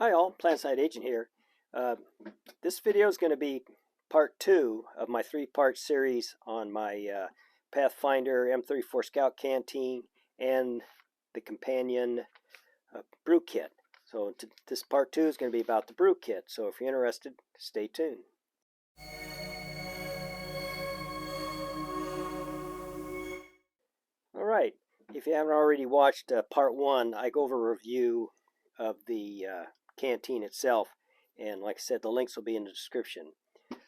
Hi all, Plantside Agent here. This video is going to be part 2 of my 3-part series on my Pathfinder M34 Scout Canteen and the companion Brew Kit. So this part 2 is going to be about the Brew Kit, so if you're interested, stay tuned. Alright, if you haven't already watched part 1, I go over a review of the canteen itself, and like I said, the links will be in the description.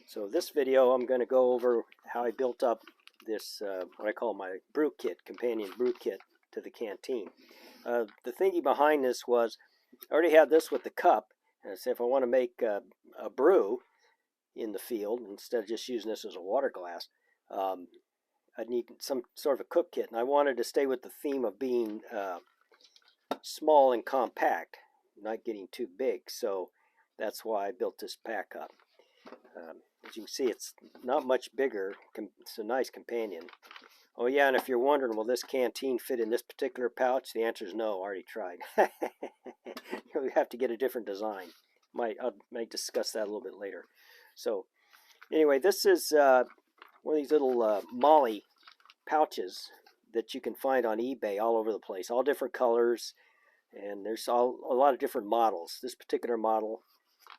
So this video I'm going to go over how I built up this what I call my brew kit, companion brew kit to the canteen. The thinking behind this was I already had this with the cup, and I said if I want to make a brew in the field instead of just using this as a water glass, I'd need some sort of a cook kit, and I wanted to stay with the theme of being small and compact, not getting too big, so that's why I built this pack up. As you can see, it's not much bigger. It's a nice companion. Oh yeah, and if you're wondering, will this canteen fit in this particular pouch? The answer is no. I already tried. You have to get a different design. I might discuss that a little bit later. So anyway, this is one of these little Molly pouches that you can find on eBay all over the place, all different colors. And there's a lot of different models. This particular model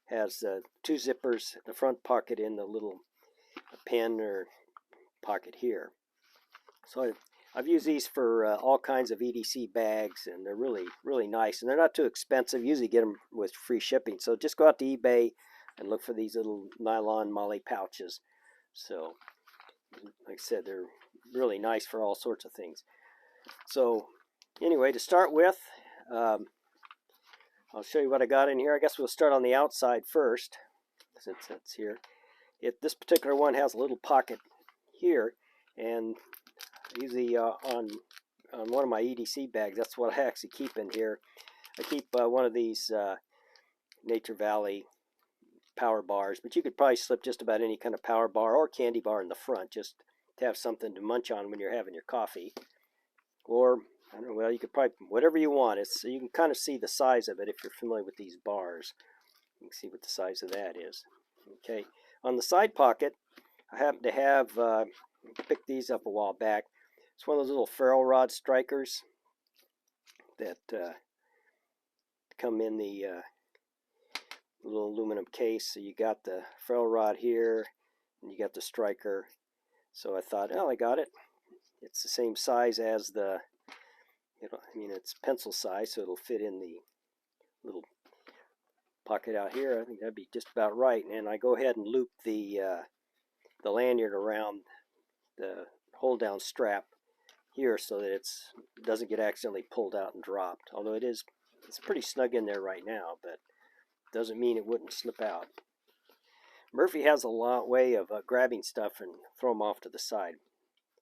has 2 zippers, the front pocket in the little pen or pocket here. So I've used these for all kinds of EDC bags, and they're really nice. And they're not too expensive. You usually get them with free shipping. So just go out to eBay and look for these little nylon Molly pouches. So like I said, they're really nice for all sorts of things. So anyway, to start with, I'll show you what I got in here. I guess we'll start on the outside first, since it's here. This particular one has a little pocket here, and usually on one of my EDC bags, that's what I actually keep in here. I keep one of these Nature Valley power bars, but you could probably slip just about any kind of power bar or candy bar in the front, just to have something to munch on when you're having your coffee. Or I don't know, well, you could probably, whatever you want. You can kind of see the size of it if you're familiar with these bars. You can see what the size of that is. Okay, on the side pocket, I happen to have, picked these up a while back. It's one of those little ferrule rod strikers that come in the little aluminum case. So you got the ferrule rod here, and you got the striker. So I thought, oh, I got it. It's the same size as the, it's pencil size, so it'll fit in the little pocket out here. I think that'd be just about right. And I go ahead and loop the lanyard around the hold down strap here so that it doesn't get accidentally pulled out and dropped. Although it's pretty snug in there right now, but doesn't mean it wouldn't slip out. Murphy has a way of grabbing stuff and throw them off to the side.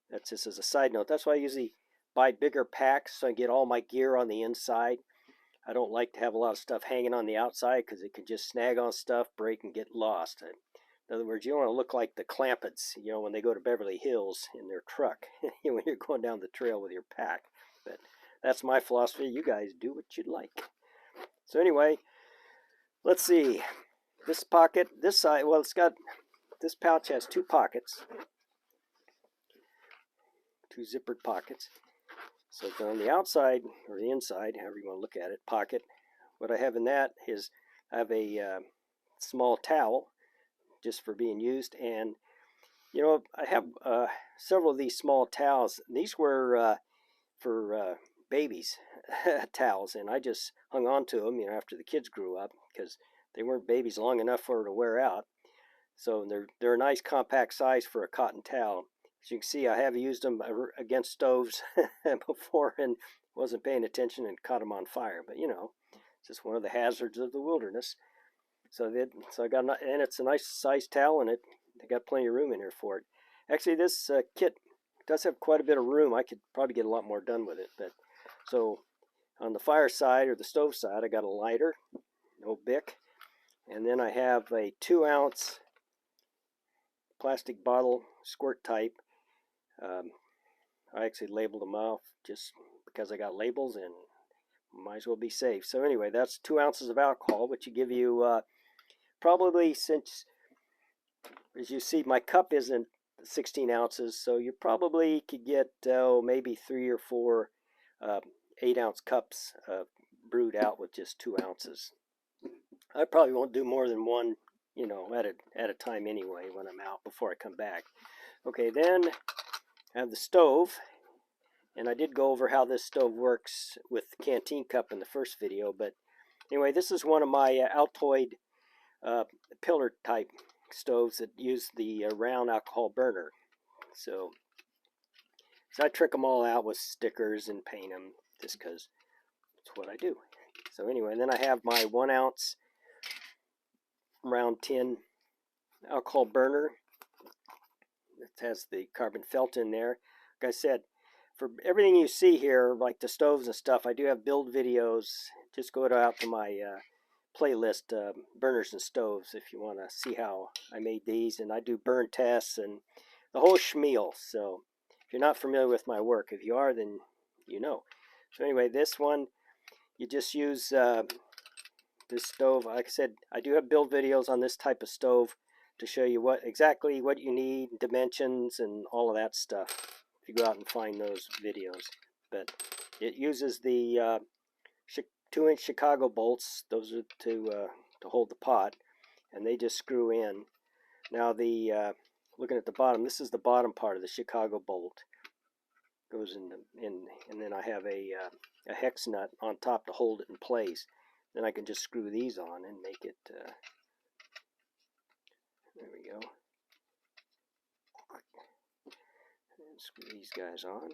That's just as a side note. That's why I usually buy bigger packs so I get all my gear on the inside. I don't like to have a lot of stuff hanging on the outside because it can just snag on stuff, break, and get lost. In other words, you don't want to look like the Clampets, when they go to Beverly Hills in their truck, when you're going down the trail with your pack. But that's my philosophy. You guys do what you'd like. So anyway, let's see. This pocket, this side, well, this pouch has 2 pockets. 2 zippered pockets. So on the outside, or the inside, however you want to look at it, pocket, what I have in that is I have a small towel just for being used. And, I have several of these small towels. These were for babies towels, and I just hung on to them, after the kids grew up, because they weren't babies long enough for her to wear out. So they're a nice compact size for a cotton towel. As you can see, I have used them against stoves before and wasn't paying attention and caught them on fire. But it's just one of the hazards of the wilderness. So I got, and it's a nice size towel, and they got plenty of room in here for it. Actually, this kit does have quite a bit of room. I could probably get a lot more done with it. But so on the fire side or the stove side, I got a lighter, no Bic, and then I have a 2-ounce plastic bottle, squirt type. I actually labeled them off just because I got labels, and Might as well be safe. So anyway, that's 2 ounces of alcohol, which will give you probably, since as you see my cup isn't 16 ounces, so you probably could get maybe 3 or 4 8-ounce cups brewed out with just 2 ounces. I probably won't do more than one, at a time anyway when I'm out before I come back. Okay, then I have the stove, and I did go over how this stove works with the canteen cup in the first video, but anyway, this is one of my Altoid pillar type stoves that use the round alcohol burner. So I trick them all out with stickers and paint them just because it's what I do. So anyway, then I have my 1 ounce round tin alcohol burner. It has the carbon felt in there. Like I said, for everything you see here, like the stoves and stuff, I do have build videos. Just go out to my playlist, burners and stoves, if you want to see how I made these. And I do burn tests and the whole schmeal. So if you're not familiar with my work, if you are, then you know. So anyway, this one, you just use this stove. Like I said, I do have build videos on this type of stove to show you exactly what you need, dimensions, and all of that stuff. If you go out and find those videos. But it uses the 2-inch Chicago bolts. Those are to hold the pot, and they just screw in. Now looking at the bottom, this is the bottom part of the Chicago bolt. Goes in, and then I have a hex nut on top to hold it in place. Then I can just screw these on and make it. There we go. And screw these guys on.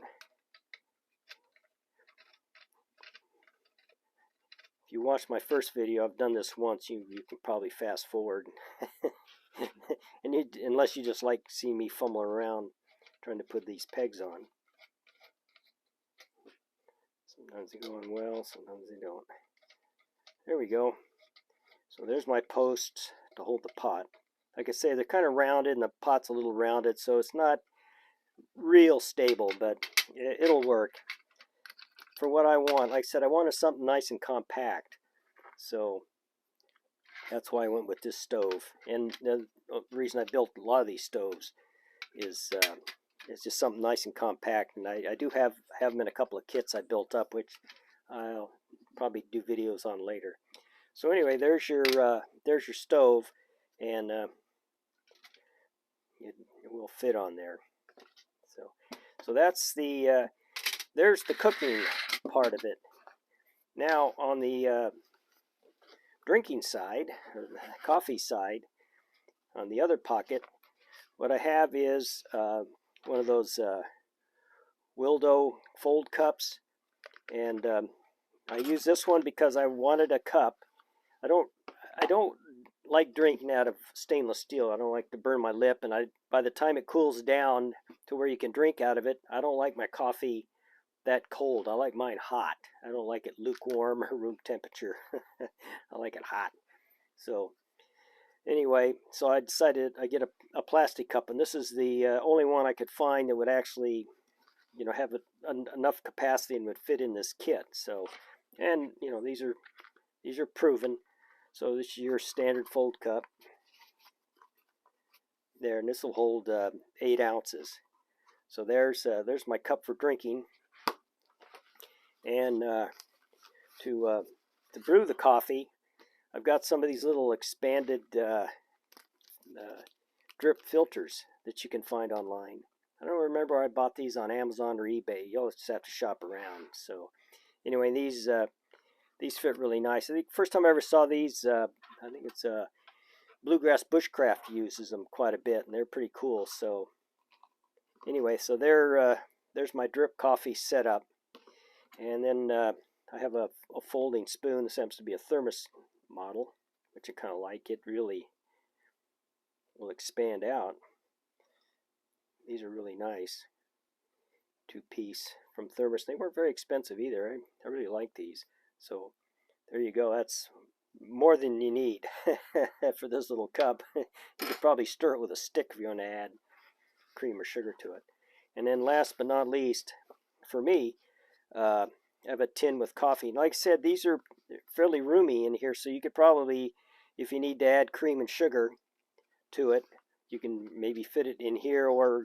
If you watched my first video, I've done this once. You can probably fast forward, and unless you just like seeing me fumbling around trying to put these pegs on. Sometimes they're going well, sometimes they don't. There we go. So there's my posts to hold the pot. Like I say, they're kind of rounded, and the pot's a little rounded, so it's not real stable, but it'll work for what I want. Like I said, I wanted something nice and compact, so that's why I went with this stove. And the reason I built a lot of these stoves is it's just something nice and compact. And I do have them in a couple of kits I built up, which I'll probably do videos on later. So anyway, there's your stove, and it will fit on there. So that's there's the cooking part of it. Now on the drinking side, or the coffee side, on the other pocket, what I have is one of those Wildo fold cups, and I use this one because I wanted a cup. I don't like drinking out of stainless steel. I don't like to burn my lip, and by the time it cools down to where you can drink out of it, I don't like my coffee that cold. I like mine hot. I don't like it lukewarm or room temperature. I like it hot. So anyway, so I decided I get a plastic cup, and this is the only one I could find that would actually, have enough capacity and would fit in this kit. So, and these are proven. So this is your standard fold cup there, and this will hold 8 ounces. So there's my cup for drinking, and to brew the coffee, I've got some of these little expanded drip filters that you can find online. I don't remember where I bought these on Amazon or eBay. You'll just have to shop around. So anyway, these fit really nice. I think first time I ever saw these, I think it's Bluegrass Bushcraft uses them quite a bit, and they're pretty cool. So anyway, so there's my drip coffee setup, and then I have a folding spoon. This happens to be a thermos model, which I kind of like. It really will expand out. These are really nice. 2-piece from Thermos. They weren't very expensive either. I really like these. So there you go. That's more than you need for this little cup. You could probably stir it with a stick if you want to add cream or sugar to it. And then last but not least, for me, I have a tin with coffee. Like I said, these are fairly roomy in here, so you could probably, if you need to add cream and sugar to it, you can maybe fit it in here, or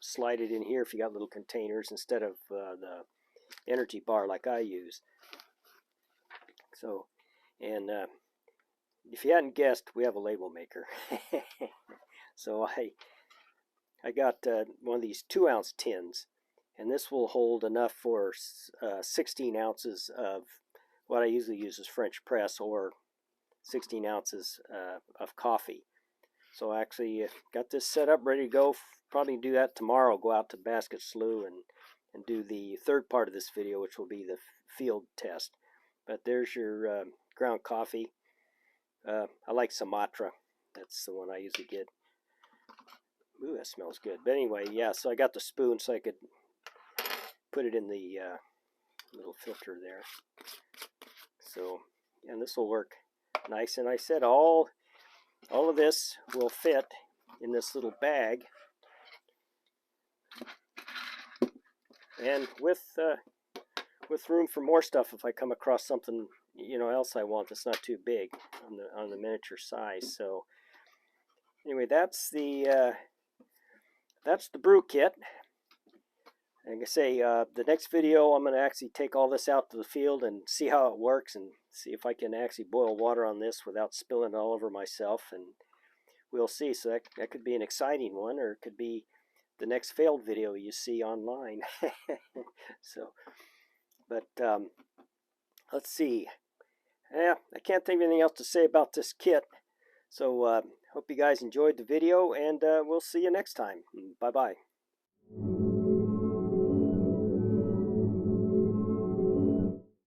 slide it in here if you got little containers instead of the energy bar like I use. So, and if you hadn't guessed, we have a label maker. So I got one of these 2-ounce tins, and this will hold enough for 16 ounces of what I usually use as French press, or 16 ounces of coffee. So I actually got this set up, ready to go. Probably do that tomorrow. Go out to Basket Slough and do the third part of this video, which will be the field test. But there's your ground coffee. I like Sumatra. That's the one I usually get. Ooh, that smells good. But anyway, yeah, so I got the spoon so I could put it in the little filter there. So, and this will work nice. And I said all of this will fit in this little bag. And with room for more stuff if I come across something else I want that's not too big on the miniature size. So anyway, that's the brew kit. Like I say, the next video I'm going to actually take all this out to the field and see how it works, and see if I can actually boil water on this without spilling it all over myself, and we'll see. So that could be an exciting one, or it could be the next failed video you see online. So, but let's see. Yeah, I can't think of anything else to say about this kit. So hope you guys enjoyed the video, and we'll see you next time. Bye-bye.